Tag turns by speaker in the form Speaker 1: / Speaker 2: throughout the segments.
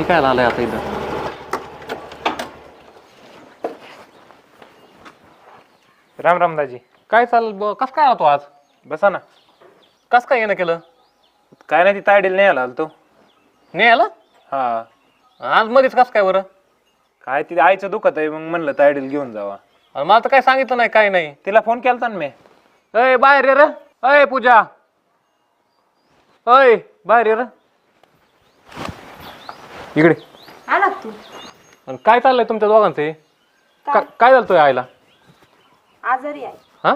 Speaker 1: हे काय आलंय आता इथं?
Speaker 2: राम राम दाजी.
Speaker 1: काय चाललं? कस काय आला आज?
Speaker 2: बसा ना.
Speaker 1: कस काय येणं केलं?
Speaker 2: काय नाही ती तायडील नाही आला तो.
Speaker 1: नाही आला
Speaker 2: हा
Speaker 1: आज मध्येच कस काय बरं?
Speaker 2: काय ती आईचं दुखत आहे मग म्हणलं तायडील घेऊन जावा.
Speaker 1: अरे मला तर काय सांगितलं नाही, काय नाही.
Speaker 2: तिला फोन केलता ना मी.
Speaker 1: अय बाहेर ये रे. अय पूजा, अय बाहेर ये रे. इकडे.
Speaker 3: आला तू?
Speaker 1: आणि काय चाललंय तुमच्या दोघांचे? काय झालं आईला?
Speaker 3: आजारी आहे.
Speaker 1: हा,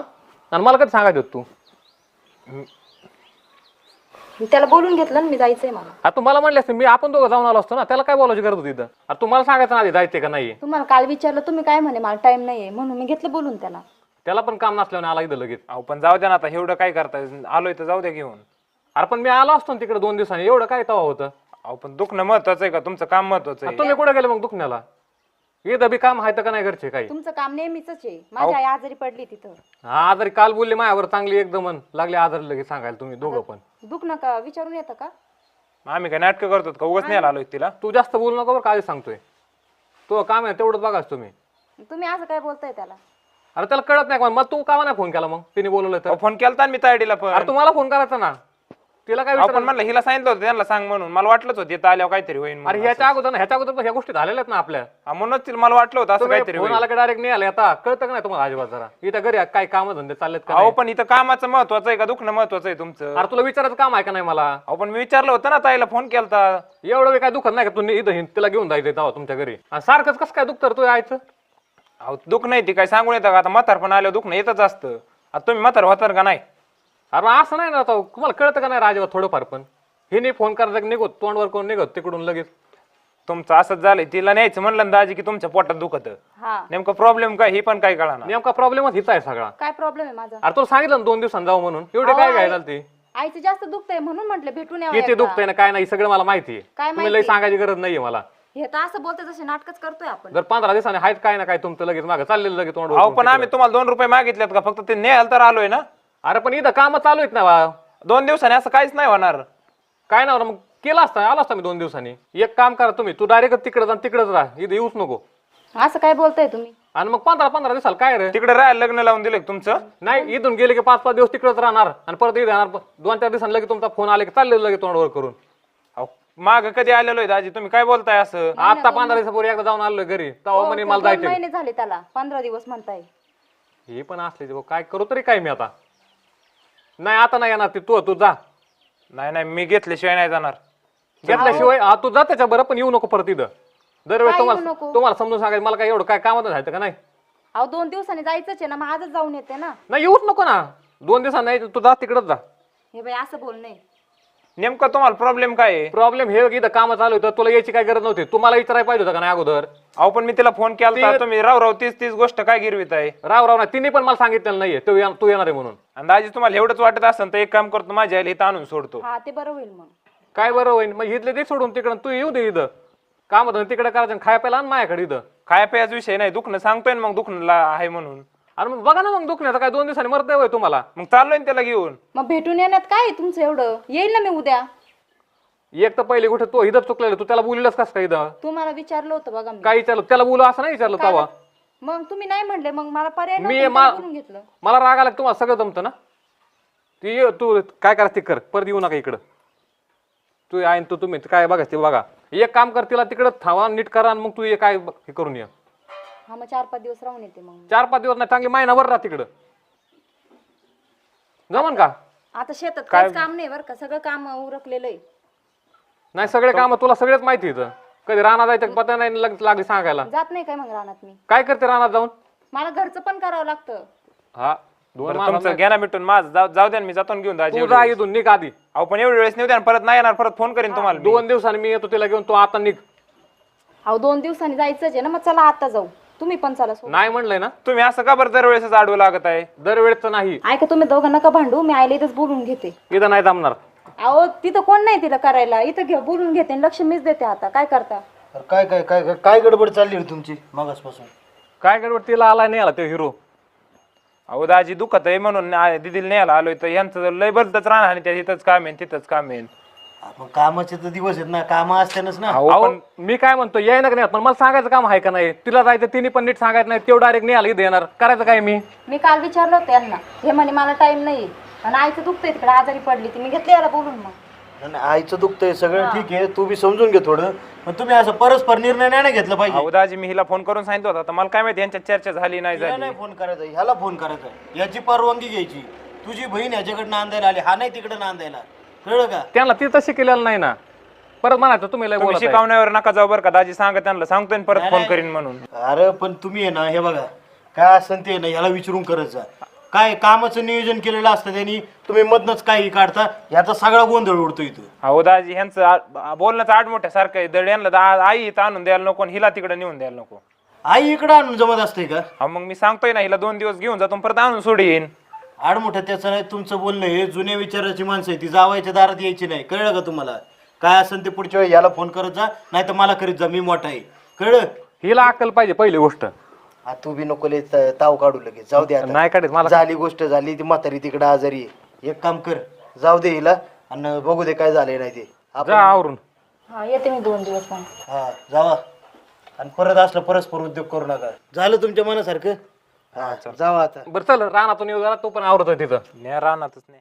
Speaker 1: आणि मला कधी सांगायचं होतं तू?
Speaker 3: मी त्याला बोलून घेतलं ना, मी जायचंय मला.
Speaker 1: आता तू मला म्हणले असते मी आपण दोघं जाऊन आलो असतो ना, त्याला काय बोलायची गरज होती इथं? आता तुम्हाला सांगायचं ना आधी जायचंय का नाही.
Speaker 3: तुम्हाला काल विचारलं, तुम्ही काय म्हणे मला टाइम नाहीये म्हणून मी घेतलं बोलून त्याला.
Speaker 1: त्याला पण काम नसल्याने आला इथं लगेच.
Speaker 2: अहो पण जाऊ द्या ना आता, एवढं काय करताय? आलोय तर जाऊ द्या घेऊन.
Speaker 1: अरे पण मी आलो असतो ना तिकडे 2 दिवसांनी, एवढं काय तवा होतं?
Speaker 2: अहो पण दुखणं महत्वाचं आहे का तुमचं काम महत्वाचं आहे?
Speaker 1: तुम्ही कुठे गेले मग दुखण्याला? इथं बी काम आहे का नाही घरचे काही?
Speaker 3: तुमचं काम नेहमीच आहे. माझी आई आजारी पडली तिथं.
Speaker 1: हा आजारी काल बोलले माझ्यावर चांगली एकदम लागली आजारी लगेच सांगायला तुम्ही दोघं पण.
Speaker 3: दुख नका विचारून येतं का?
Speaker 2: आम्ही काय नाटकं करतो का? उगाच नाही आलोय तिला.
Speaker 1: तू जास्त बोलू नको बरं का, आधी सांगतोय. तो काम आहे तेवढंच बघाच तुम्ही.
Speaker 3: तुम्ही असं काय बोलताय त्याला?
Speaker 1: अरे त्याला कळत नाही का? मग तू का नाही फोन केला मग? तिने बोलवलं तर.
Speaker 2: फोन केलता ना मी तायडीला पण.
Speaker 1: अरे तुम्हाला फोन करायचा ना, तिला काय
Speaker 2: आपण
Speaker 1: विचारायचं?
Speaker 2: म्हणलं हिला सांगितलं होतं त्यांना सांग म्हणून. मला वाटलंच होतं इथं आल्यावर काहीतरी होईल
Speaker 1: अरे
Speaker 2: म्हणून.
Speaker 1: ह्याच्या अगोदर ह्याच्या अगोदर पण ह्या गोष्टी झालेल्या आहेत ना आपल्या.
Speaker 2: म्हणूनच तिला मला वाटलं होतं असं काहीतरी
Speaker 1: फोन
Speaker 2: होईल.
Speaker 1: आला की डायरेक्ट नाही आले. आता कळतं का नाही तुम्हाला अजिबात जरा? इथं घरी काय काम धंदे चाललेत का
Speaker 2: अहो
Speaker 1: नाही?
Speaker 2: पण इथं कामाचं महत्वाचं आहे का दुखणं महत्वाचं आहे तुमचं?
Speaker 1: अरे तुला विचारायचं काम आहे का नाही मला?
Speaker 2: अहो पण मी विचारलं होतं ना ताईला, फोन केलता.
Speaker 1: एवढं वेळ काय दुखत नाही का? तुम्ही इथं तिला घेऊन जायचं तेव्हा तुमच्या घरी, आणि सारखंच कसं काय दुखतं तू यायचं?
Speaker 2: अहो दुख नाही ती काय सांगून येतं का? आता म्हातार पण आल्यावर दुखणं येतच असतं. आता तुम्ही म्हातार होतार का नाही?
Speaker 1: अरे असं नाही ना, आता तुम्हाला कळतं का नाही राजेवर थोडंफार पण? हे नाही फोन करायचं निघत तोंडवर कोण निघत तिकडून लगेच.
Speaker 2: तुमचं असंच झालंय. तिला न्यायचं म्हणलं ना दाजी की तुमच्या पोटात दुखत.
Speaker 3: हा
Speaker 2: नेमकं प्रॉब्लेम काय ही पण काय कळणार.
Speaker 1: नेमका प्रॉब्लेमच हिचा आहे सगळा.
Speaker 3: काय प्रॉब्लेम आहे माझा?
Speaker 1: अरे तुला सांगितलं ना 2 दिवसांनी जाऊ म्हणून, एवढे काय काय झालं ते?
Speaker 3: आईचं जास्त दुखतंय म्हणून म्हटलं भेटून यावं
Speaker 1: किती
Speaker 3: एकदा.
Speaker 1: दुखतंय ना काय नाही सगळं मला माहिती आहे.
Speaker 3: काय
Speaker 1: तुम्ही लई
Speaker 3: माहिती?
Speaker 1: सांगायची गरज नाहीये मला.
Speaker 3: हे तर असं बोलतोय जसे नाटकच करतोय आपण.
Speaker 1: जर 15 दिवसांनी आहेत काय ना काय तुमचं लगेच मागं चाललेलं लगेच तोंड
Speaker 2: अहो पण आम्ही तुम्हाला 2 रुपये मागितलेत का? फक्त ते न्यायला तर आलोय ना.
Speaker 1: अरे पण इथं काम चालू आहेत ना बा.
Speaker 2: 2 दिवसांनी असं काहीच नाही होणार.
Speaker 1: काय ना मग केला असता, आला असता मी 2 दिवसांनी. एक काम करा तुम्ही, तू डायरेक्ट तिकडे जा तिकडेच राहा, इथं येऊच नको.
Speaker 3: असं काय बोलताय तुम्ही?
Speaker 1: आणि मग 15 दिवसाला काय रे?
Speaker 2: तिकडे राहायला लग्न लावून दिलं तुमचं?
Speaker 1: नाही इथून गेले की 5-5 दिवस तिकडेच राहणार आणि परत इथे येणार. 2-4 दिवसांनी लगेच तुमचा फोन आले की चालले लगेच तोंडवर करून.
Speaker 2: अहो माग कधी आलेलो आहे दाजी? तुम्ही काय बोलताय असं?
Speaker 1: आता 15 दिवसापूर्वी एकदा जाऊन आलोय घरी, तेव्हा म्हणे मला
Speaker 3: 2
Speaker 1: जायचं.
Speaker 3: महिने झाले त्याला, 15 दिवस म्हणताय.
Speaker 1: हे पण असले ते काय करू तरी काय मी आता? नाही आता नाही येणार ती, तू जा.
Speaker 2: नाही मी घेतल्याशिवाय नाही जाणार.
Speaker 1: घेतल्याशिवाय तू जा त्याच्या बरं, पण येऊ नको परत इथं. दरवेळेस
Speaker 3: काय येऊ
Speaker 1: तुम्हाला
Speaker 3: नको?
Speaker 1: तुम्हाला समजून सांगायचं मला काय एवढं काय कामात जायचं का नाही?
Speaker 3: अहो 2 दिवसांनी जायचंच आहे ना, मग आजच जाऊन येते ना.
Speaker 1: नाही येऊच नको ना 2 दिवसांनी. नाही तू जा तिकडच जा.
Speaker 3: हे बाई असं बोल नाही.
Speaker 2: नेमकं तुम्हाला प्रॉब्लेम काय आहे?
Speaker 1: प्रॉब्लेम हे इथं काम चालू होतं, तुला यायची काय गरज नव्हती. तुम्हाला विचारायला पाहिजे होतं का नाही अगोदर?
Speaker 2: अहो पण मी तिला फोन केला, तुम्ही राव तीच गोष्ट काय गिरवित आहे?
Speaker 1: राव नाही, तिने पण मला सांगितलेलं नाहीये तू येणार आहे म्हणून.
Speaker 2: आणि दाजी तुम्हाला एवढंच वाटत असेल तर एक काम करतो, माझ्या आईला इथं आणून सोडतो.
Speaker 3: हा ते बरं होईल मग.
Speaker 1: काय बरं होईल मग? इथले ते सोडून तिकडं तू येऊ दे इथं. काम होतं तिकडे करायचं आणि खाय प्यायला आण माझ्याकडे इथं.
Speaker 2: खाया प्यायचा विषय नाही, दुखणं सांगतोय ना मग दुखणं आहे म्हणून.
Speaker 1: अरे मग बघा ना मग दुखण्याचं काय 2 दिवसांनी मरत होय तुम्हाला?
Speaker 2: मग चाललोय ना त्याला घेऊन.
Speaker 3: मग भेटून येण्यात काय आहे तुमचं एवढं? येईल ना मी उद्या.
Speaker 1: एक तर पहिले कुठे तो इथं चुकलेलं, तू त्याला बोललेस कस काय इथं?
Speaker 3: तुम्हाला विचारलं होतं बघा मी.
Speaker 1: काय विचारलं त्याला? बोलू असं नाही विचारलं तेव्हा.
Speaker 3: मग तुम्ही नाही म्हणले, मग मला पर्याय
Speaker 1: मी
Speaker 3: नव्हता,
Speaker 1: मा-
Speaker 3: बोलून घेतलं.
Speaker 1: मला राग आला की तुम्हाला सगळं जमतं ना. तू काय करा ते कर, परत येऊ नका इकडं. तू आहे तू तुम्ही काय बघा ते बघा. एक काम कर, तिला तिकडं थांबा नीट करा आणि मग तू काय हे करून ये.
Speaker 3: हा मग 4-5 दिवस राहून येते मग.
Speaker 1: 4-5 दिवस नाही, चांगली महिनाभर राहा तिकडं. जमन का?
Speaker 3: आता शेतात काहीच काम नाही बरं का, सगळं काम उरकलेलं आहे.
Speaker 1: नाही सगळे काम तुला सगळेच माहिती इथं. कधी रानात जायचं पता नाही लागली सांगायला.
Speaker 3: जात नाही काय मग रानात मी?
Speaker 1: काय करते रानात जाऊन?
Speaker 3: मला घरचं पण करावं लागतं.
Speaker 1: हा 2
Speaker 2: बरं, तुमचं घ्या ना मिटून, माझं जाऊ द्या ना, मी जातो ना घेऊन दाजी.
Speaker 1: तू जा इथून निघ आधी.
Speaker 2: अहो पण एवढी वेळेस नाही द्या, परत नाही येणार, परत फोन करीन तुम्हाला मी.
Speaker 1: 2 दिवसांनी मी येतो तिला घेऊन, तू आता निघ.
Speaker 3: अहो 2 दिवसांनी जायचंच आहे ना, मग चला आता जाऊ. तुम्ही पण चला सोबत.
Speaker 1: नाही म्हणलंय ना,
Speaker 2: तुम्ही असं का बरं दरवेळेस आडवं लागत आहे?
Speaker 1: दरवेळेचं नाही.
Speaker 3: ऐका तुम्ही दोघं नका भांडू, मी आईला इथंच बोलून घेते.
Speaker 1: इथं नाही जमणार.
Speaker 3: अहो तिथं कोण नाही तिला करायला, इथं घे बोलून घेते आणि लक्ष मीच देते. आता काय करता?
Speaker 4: अरे काय काय काय काय काय गडबड चालली रे तुमची मागासपासून?
Speaker 1: काय गडबड? तिला आला नाही आला तो हिरो.
Speaker 2: अहो दाजी दुखत आहे म्हणून दिदीला न्यायला आलोय, तर यांचं लय बदलतच राहणार आणि त्या तिथंच काम आहे तिथंच काम आहे.
Speaker 4: मग कामाचे तर दिवस आहेत ना, काम असतानाच ना.
Speaker 2: अहो
Speaker 1: अहो
Speaker 2: पण
Speaker 1: मी काय म्हणतो याय ना नाही पण मला सांगायचं काम आहे का नाही, तिला जायचं तिने पण नीट सांगायचं नाही, तेवढं डायरेक्ट नाही आलं इथे येणार, करायचं काय मी?
Speaker 3: मी काल विचारलं होतं यांना, हे म्हणे मला टाइम नाही, आणि आईचं दुखतंय तिकडे आजारी पडली ती, मी घेतली याला बोलून. मग
Speaker 4: नाही, नाही, आईचं दुखतंय सगळं ठीक आहे, तू बी समजून घे थोडं, पण तुम्ही असं परस्पर निर्णय नाही ना घेतला पाहिजे.
Speaker 2: अहो दाजी मी हिला फोन करून सांगितलं होता, तर मला काय माहिती यांच्यात चर्चा झाली नाही
Speaker 4: तिला
Speaker 2: झाली.
Speaker 4: नाही फोन करायचा, ह्याला फोन करायचा, याची परवानगी घ्यायची. तुझी बहीण ह्याच्याकडे नांदायला आली, हा नाही तिकडे नांदायला, कळलं का?
Speaker 1: त्यांना ती तशी केलेलं नाही ना, परत म्हणायचं तुम्ही लय
Speaker 2: तुम्ही
Speaker 1: बोलत आहे.
Speaker 2: शिकवण्यावर नका जाऊ बरं का दाजी, सांगा त्यांना, सांगतोय आणि परत फोन करीन म्हणून.
Speaker 4: अरे पण तुम्ही आहे ना, हे बघा काय असेल ते ना ह्याला विचारून करत जा. काय कामाचं नियोजन केलेलं असतं त्यांनी, तुम्ही मधनच काही काढता, याचा सगळा गोंधळ उडतो इथं.
Speaker 2: अहो दाजी ह्यांचं बोलण्याचं आडमोठ्या सारखं आहे, दड यांना आई इथं आणून द्यायला नको आणि हिला तिकडे नेऊन द्यायला नको.
Speaker 4: आई इकडं आणून जमत असते का?
Speaker 2: हा मग मी सांगतोय ना, हिला 2 दिवस घेऊन जातो परत आणून सोडीन.
Speaker 4: आडमोठ्या त्याचं नाही, तुमचं बोलणं हे जुन्या विचाराची माणसं आहे, ती जावायच्या दारात यायची नाही, कळलं का तुम्हाला? काय असेल ते पुढच्या वेळी याला फोन करत जा, नाही तर मला करीत जा, मी मोठा आहे, कळलं?
Speaker 1: हिला अक्कल पाहिजे पहिली गोष्ट.
Speaker 4: तू बी नको लय ताव काढू लगेच, जाऊ दे आता.
Speaker 1: नाही काढत मला.
Speaker 4: झाली गोष्ट झाली, ती म्हातारी तिकडे आजारी आहे. एक काम कर, जाऊ दे हिला आणि बघू दे काय झालंय नाही ते.
Speaker 1: जा आवरून.
Speaker 3: हा येते मी 2 दिवस मग.
Speaker 4: हा जावा, आणि परत असलं परस्पर उद्योग करू नका. झालं तुमच्या मनासारखं? हा जावा आता.
Speaker 1: बरं चल रानातून येऊ जरा, तो पण आवरत तिथं.
Speaker 2: नाही राहणारच नाही.